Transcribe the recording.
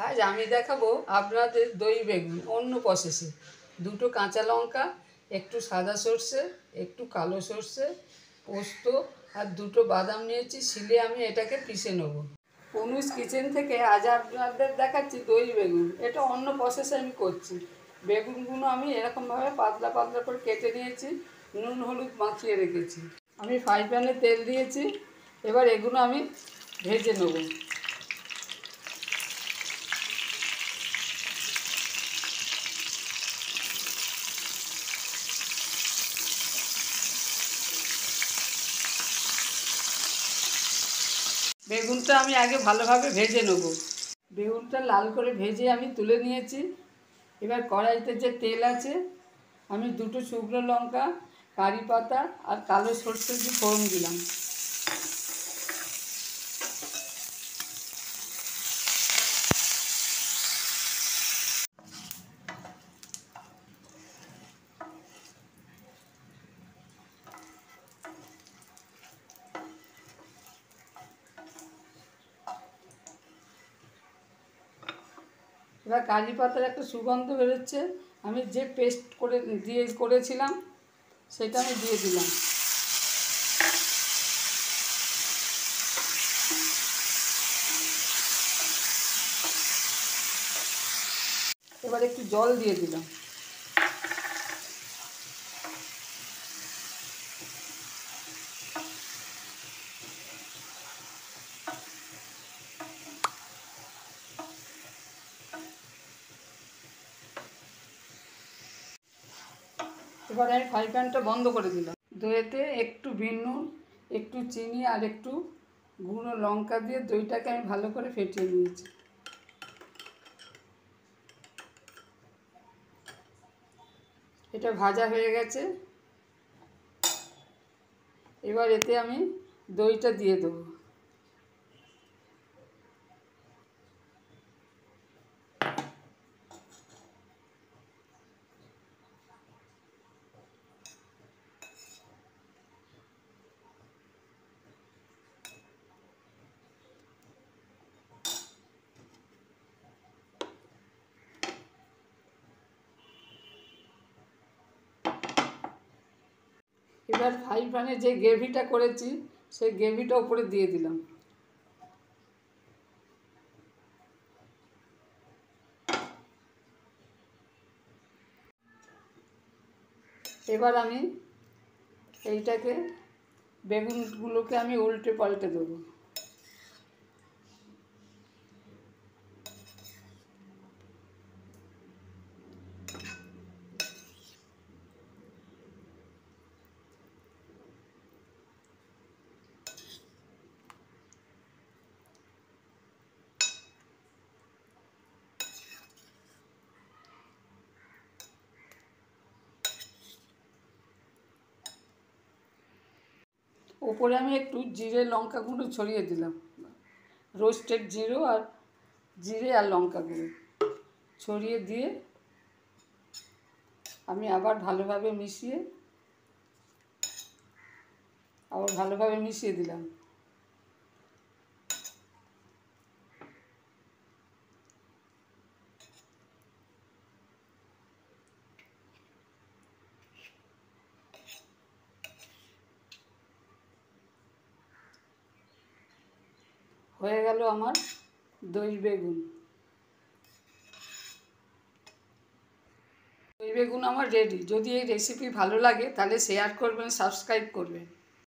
আজ আমি দেখাবো আপনাদের দই বেগুন অন্য প্রসেসে। দুটো কাঁচা লঙ্কা, একটু সাদা সর্ষে, একটু কালো সর্ষে, পোস্ত আর দুটো বাদাম নিয়েছি। শিলে আমি এটাকে পিষে নেব। অনুজ কিচেন থেকে আজ আপনাদের দেখাচ্ছি দই বেগুন। এটা অন্য প্রসেসে আমি করছি। বেগুনগুলো আমি এরকমভাবে পাতলা পাতলা করে কেটে নিয়েছি, নুন হলুদ মাখিয়ে রেখেছি। আমি ফ্রাই প্যানে তেল দিয়েছি, এবার এগুলো আমি ভেজে নেব। বেগুনটা আমি আগে ভালোভাবে ভেজে নেব। বেগুনটা লাল করে ভেজে আমি তুলে নিয়েছি। এবার কড়াইতে যে তেল আছে, আমি দুটো শুকনো লঙ্কা, কারি পাতা আর কালো সরষে দিয়ে ফোড়ন দিলাম। এবার কারি পাতার একটা সুগন্ধ বেরোচ্ছে। আমি যে পেস্ট করেছিলাম সেটা আমি দিয়ে দিলাম। এবার একটু জল দিয়ে দিলাম। এবার আমি ফ্রাই প্যানটা বন্ধ করে দিলাম। দইতে একটু বিট নুন, একটু চিনি আর একটু গুঁড়ো লঙ্কা দিয়ে দইটাকে আমি ভালো করে ফেটিয়ে নিয়েছি। এটা ভাজা হয়ে গেছে। এবার এতে আমি দইটা দিয়ে দেবো। এবার ফ্রাই প্যানে যে গ্রেভিটা করেছি সেই গ্রেভিটা উপরে দিয়ে দিলাম। এবার আমি এইটাকে বেগুনগুলোকে আমি উল্টে পাল্টে দেবো। ওপরে আমি একটু জিরে লঙ্কা গুঁড়ো ছড়িয়ে দিলাম। রোস্টেড জিরে আর লঙ্কা গুঁড়ো ছড়িয়ে দিয়ে আমি আবার ভালোভাবে মিশিয়ে দিলাম। হয়ে গেল আমার দই বেগুন। দই বেগুন আমার রেডি। যদি এই রেসিপি ভালো লাগে তাহলে শেয়ার করবেন, সাবস্ক্রাইব করবেন।